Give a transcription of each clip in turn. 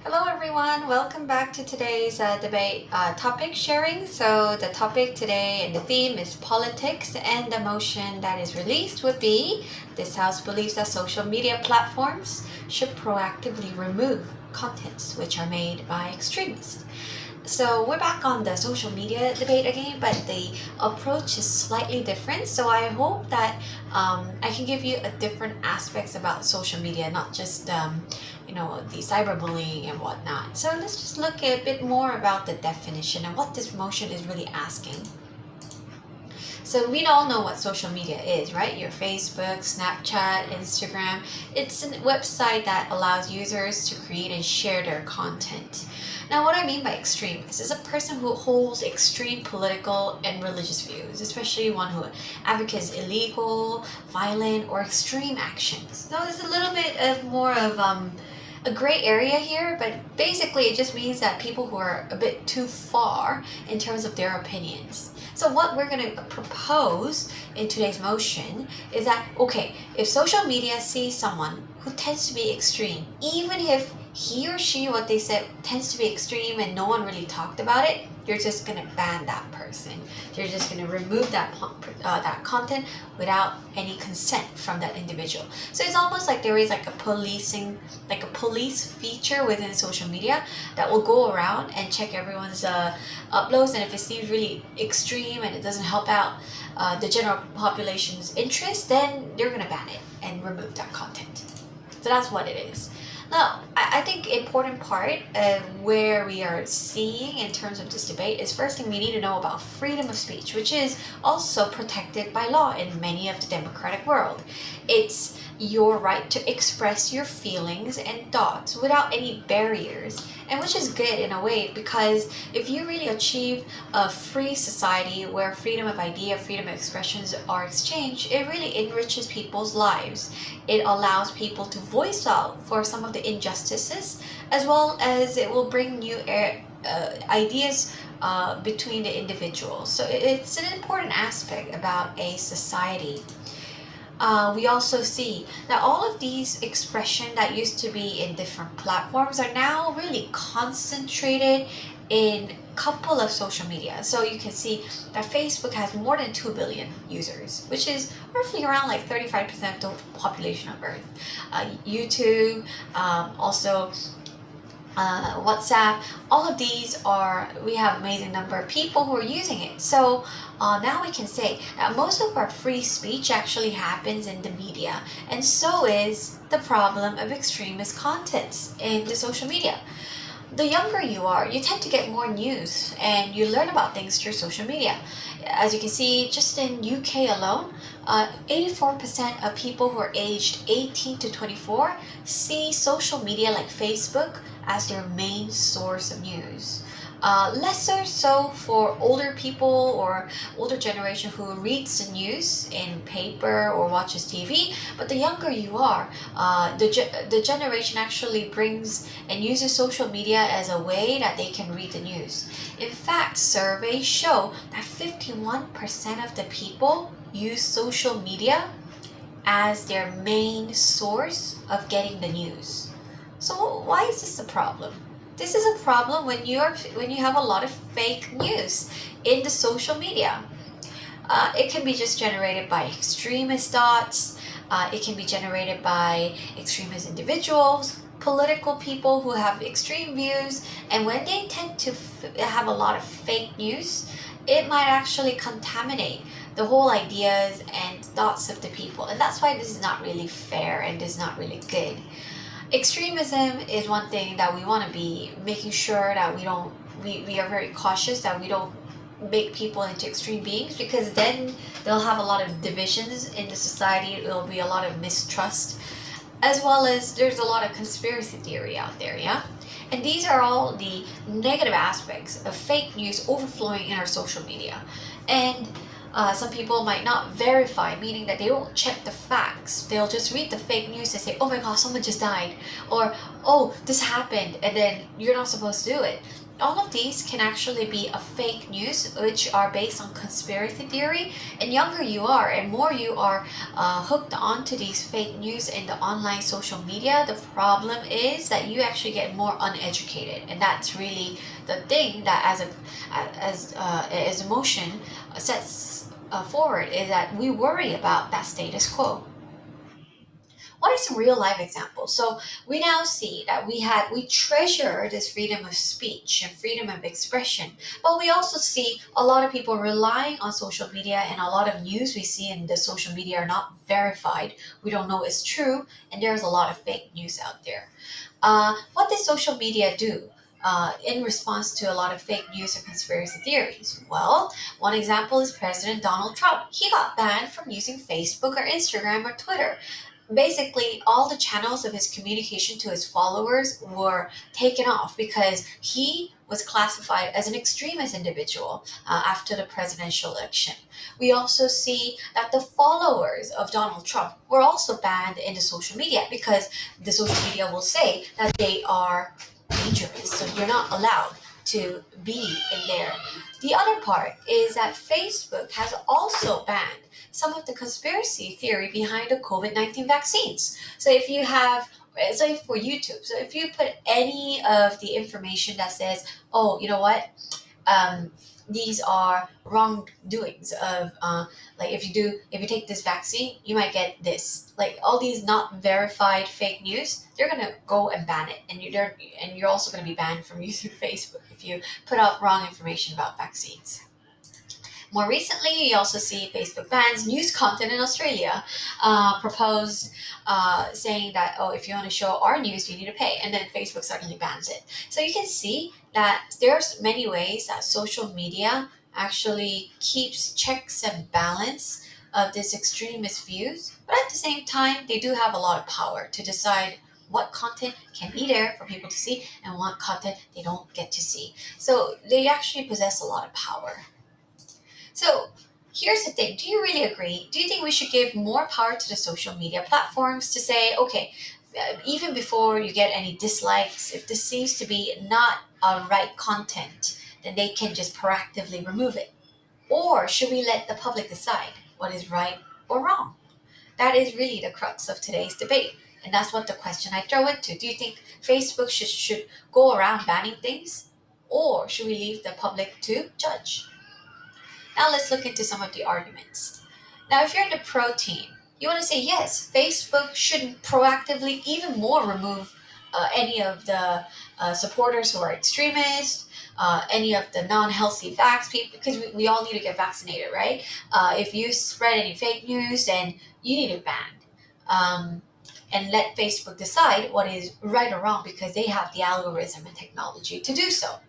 Hello everyone, welcome back to today's debate topic sharing. So the topic today and the theme is politics, and the motion that is released would be this House believes that social media platforms should proactively remove contents which are made by extremists. So we're back on the social media debate again, but the approach is slightly different. So I hope that I can give you a different aspects about social media, not just the cyberbullying and whatnot. So let's just look a bit more about the definition and what this motion is really asking. So we all know what social media is, right? Your Facebook, Snapchat, Instagram. It's a website that allows users to create and share their content. Now, what I mean by extremist is a person who holds extreme political and religious views, especially one who advocates illegal, violent, or extreme actions. Now, there's a little bit of more of a gray area here, but basically it just means that people who are a bit too far in terms of their opinions. So what we're going to propose in today's motion is that, okay, if social media sees someone who tends to be extreme, even if he or she, what they said, tends to be extreme and no one really talked about it, you're just going to ban that person. You're just going to remove that content without any consent from that individual. So it's almost like there is like a police feature within social media that will go around and check everyone's uploads, and if it seems really extreme and it doesn't help out the general population's interest, then they're going to ban it and remove that content. So that's what it is. Now, I think important part of where we are seeing in terms of this debate is, first thing we need to know about freedom of speech, which is also protected by law in many of the democratic world. It's your right to express your feelings and thoughts without any barriers, and which is good in a way, because if you really achieve a free society where freedom of idea, freedom of expressions are exchanged, it really enriches people's lives. It allows people to voice out for some of the injustices, as well as it will bring new ideas between the individuals. So it's an important aspect about a society. We also see that all of these expression that used to be in different platforms are now really concentrated in a couple of social media. So you can see that Facebook has more than 2 billion users, which is roughly around like 35% of the population of Earth. YouTube, also WhatsApp, all of these we have amazing number of people who are using it. So now we can say that most of our free speech actually happens in the media, and so is the problem of extremist contents in the social media. The younger you are, you tend to get more news and you learn about things through social media. As you can see, just in UK alone, 84% of people who are aged 18 to 24 see social media like Facebook as their main source of news. Lesser so for older people or older generation who reads the news in paper or watches TV. But the younger you are, the generation actually brings and uses social media as a way that they can read the news. In fact, surveys show that 51% of the people use social media as their main source of getting the news. So why is this a problem? This is a problem when you have a lot of fake news in the social media. It can be just generated by extremist thoughts. It can be generated by extremist individuals, political people who have extreme views, and when they tend to have a lot of fake news, it might actually contaminate the whole ideas and thoughts of the people, and that's why this is not really fair and this is not really good. Extremism is one thing that we want to be making sure that we are very cautious that we don't make people into extreme beings, because then they'll have a lot of divisions in the society. There'll be a lot of mistrust, as well as there's a lot of conspiracy theory out there, yeah? And these are all the negative aspects of fake news overflowing in our social media. And some people might not verify, meaning that they don't check the facts. They'll just read the fake news and say, oh my god, someone just died, or oh, this happened, and then you're not supposed to do it. all of these can actually be a fake news, which are based on conspiracy theory. And younger you are, and more you are hooked onto these fake news in the online social media, the problem is that you actually get more uneducated, and that's really the thing that as emotion sets forward, is that we worry about that status quo. What are some real life examples? So we now see that we treasure this freedom of speech and freedom of expression, but we also see a lot of people relying on social media, and a lot of news we see in the social media are not verified. We don't know it's true, and there's a lot of fake news out there. What did social media do? In response to a lot of fake news and conspiracy theories? Well, one example is President Donald Trump. He got banned from using Facebook or Instagram or Twitter. Basically, all the channels of his communication to his followers were taken off because he was classified as an extremist individual after the presidential election. We also see that the followers of Donald Trump were also banned in the social media because the social media will say that they are dangerous, so you're not allowed to be in there. The other part is that Facebook has also banned some of the conspiracy theory behind the COVID-19 vaccines. So if you have, so for YouTube, so if you put any of the information that says, oh, you know what, um, these are wrongdoings of like if you take this vaccine you might get this, like all these not verified fake news, they're gonna go and ban it, and you're also gonna be banned from using Facebook if you put out wrong information about vaccines. More recently, you also see Facebook bans news content in Australia, proposed saying that, oh, if you want to show our news, you need to pay. And then Facebook suddenly bans it. So you can see that there's many ways that social media actually keeps checks and balance of this extremist views. But at the same time, they do have a lot of power to decide what content can be there for people to see and what content they don't get to see. So they actually possess a lot of power. So here's the thing. Do you really agree? Do you think we should give more power to the social media platforms to say, okay, even before you get any dislikes, if this seems to be not right content, then they can just proactively remove it? Or should we let the public decide what is right or wrong? That is really the crux of today's debate. And that's what the question I throw into. Do you think Facebook should go around banning things? Or should we leave the public to judge? Now let's look into some of the arguments. Now, if you're in the pro team, you want to say yes, Facebook should proactively even more remove any of the supporters who are extremists, any of the non-healthy vax people, because we all need to get vaccinated, right? If you spread any fake news, then you need it banned. And let Facebook decide what is right or wrong because they have the algorithm and technology to do so.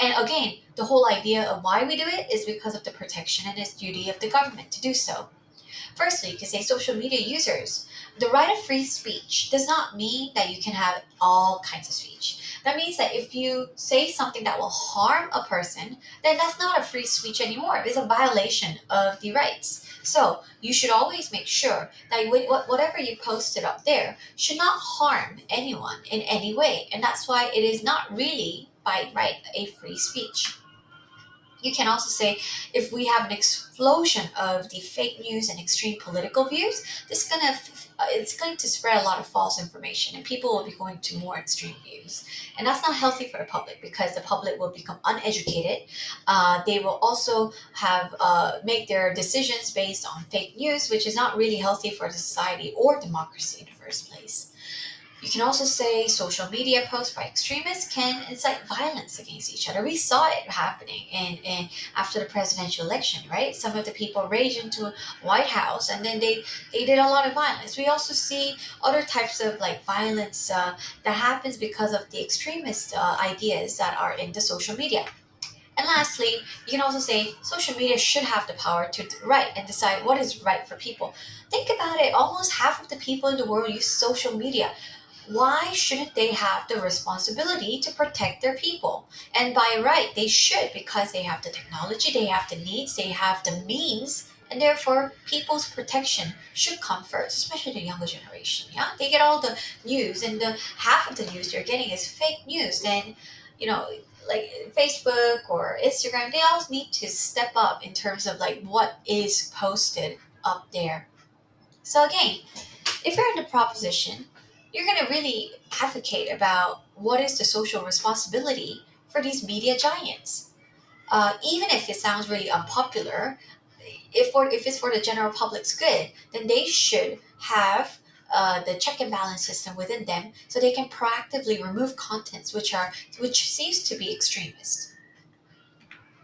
And again, the whole idea of why we do it is because of the protection and its duty of the government to do so. Firstly, you can say social media users. The right of free speech does not mean that you can have all kinds of speech. That means that if you say something that will harm a person, then that's not a free speech anymore. It's a violation of the rights. So you should always make sure that whatever you posted up there should not harm anyone in any way. And that's why it is not really by right a free speech. You can also say if we have an explosion of the fake news and extreme political views, it's going to spread a lot of false information, and people will be going to more extreme views, and that's not healthy for the public because the public will become uneducated. They will also have make their decisions based on fake news, which is not really healthy for the society or democracy in the first place. You can also say social media posts by extremists can incite violence against each other. We saw it happening in after the presidential election, right? Some of the people raged into White House, and then they did a lot of violence. We also see other types of like violence that happens because of the extremist ideas that are in the social media. And lastly, you can also say social media should have the power to write and decide what is right for people. Think about it, almost half of the people in the world use social media. Why shouldn't they have the responsibility to protect their people? And by right, they should because they have the technology, they have the needs, they have the means, and therefore people's protection should come first, especially the younger generation. Yeah, they get all the news, and the half of the news they're getting is fake news. Then, you know, like Facebook or Instagram, they all need to step up in terms of like what is posted up there. So again, if you're in the proposition, you're going to really advocate about what is the social responsibility for these media giants. Even if it sounds really unpopular, if it's for the general public's good, then they should have the check and balance system within them so they can proactively remove contents which seems to be extremist.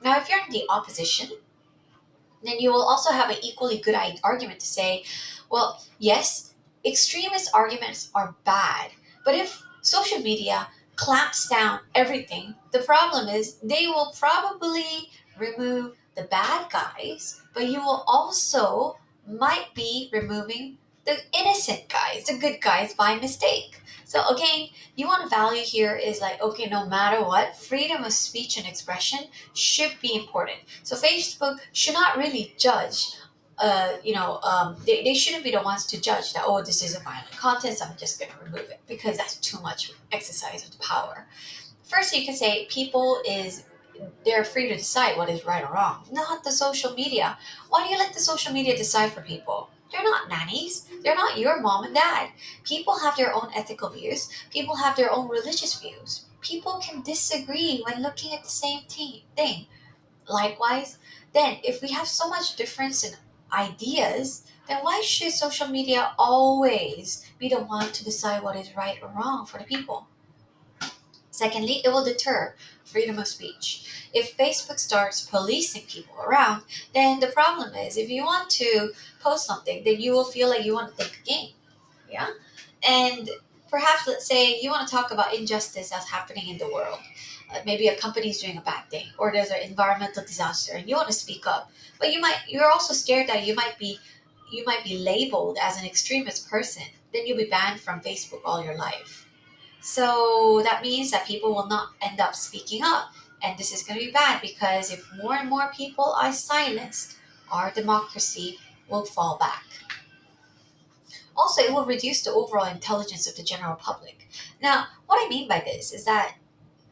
Now, if you're in the opposition, then you will also have an equally good argument to say, well, yes, extremist arguments are bad, but if social media clamps down everything, the problem is they will probably remove the bad guys, but you will also might be removing the innocent guys, the good guys by mistake. So again, you want to value here is like, okay, no matter what, freedom of speech and expression should be important. So Facebook should not really judge. They shouldn't be the ones to judge that. Oh, this is a violent content, so I'm just going to remove it because that's too much exercise of the power. First, you can say people is they're free to decide what is right or wrong, not the social media. Why do you let the social media decide for people? They're not nannies. They're not your mom and dad. People have their own ethical views. People have their own religious views. People can disagree when looking at the same thing. Likewise, then if we have so much difference in ideas, then why should social media always be the one to decide what is right or wrong for the people? Secondly, it will deter freedom of speech. If Facebook starts policing people around, then the problem is if you want to post something, then you will feel like you want to think again. Yeah? And perhaps, let's say, you want to talk about injustice that's happening in the world. Maybe a company is doing a bad thing, or there's an environmental disaster, and you want to speak up. But you're also scared that you might be labeled as an extremist person. Then you'll be banned from Facebook all your life. So that means that people will not end up speaking up. And this is going to be bad because if more and more people are silenced, our democracy will fall back. Also, it will reduce the overall intelligence of the general public. Now, what I mean by this is that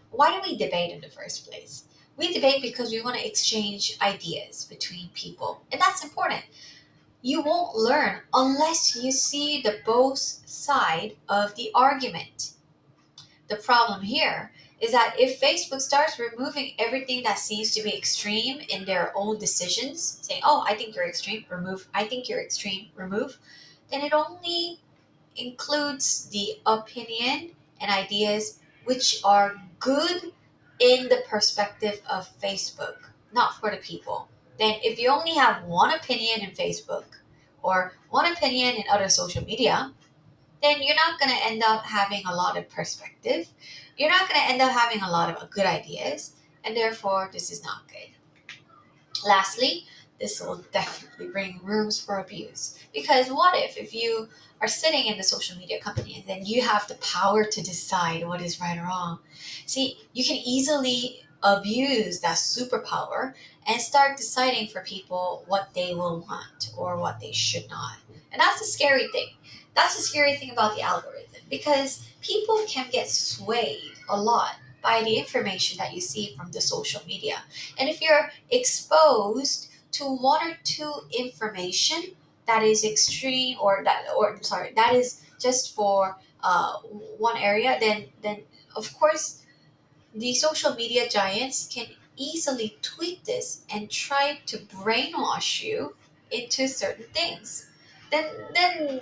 why do we debate in the first place? We debate because we want to exchange ideas between people, and that's important. You won't learn unless you see the both side of the argument. The problem here is that if Facebook starts removing everything that seems to be extreme in their own decisions, saying, oh, I think you're extreme, remove, I think you're extreme, remove, then it only includes the opinion and ideas which are good in the perspective of Facebook, not for the people. Then, if you only have one opinion in Facebook or one opinion in other social media, then you're not going to end up having a lot of perspective. You're not going to end up having a lot of good ideas, and therefore, this is not good. Lastly, this will definitely bring rooms for abuse. Because what if you are sitting in the social media company and then you have the power to decide what is right or wrong? See, you can easily abuse that superpower and start deciding for people what they will want or what they should not. And that's the scary thing. That's the scary thing about the algorithm because people can get swayed a lot by the information that you see from the social media. And if you're exposed to one or two information that is extreme that is just for one area, then of course the social media giants can easily tweak this and try to brainwash you into certain things. Then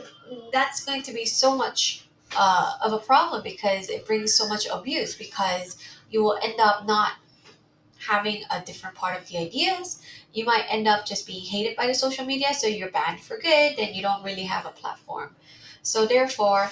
that's going to be so much of a problem because it brings so much abuse because you will end up not having a different part of the ideas. You might end up just being hated by the social media, so you're banned for good, then you don't really have a platform. So therefore,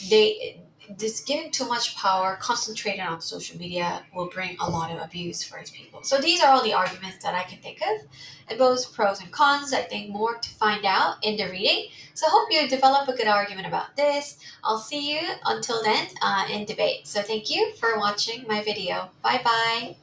they this giving too much power concentrated on social media will bring a lot of abuse for its people. So these are all the arguments that I can think of, and both pros and cons. I think more to find out in the reading. So I hope you develop a good argument about this. I'll see you until then in debate. So thank you for watching my video. Bye bye.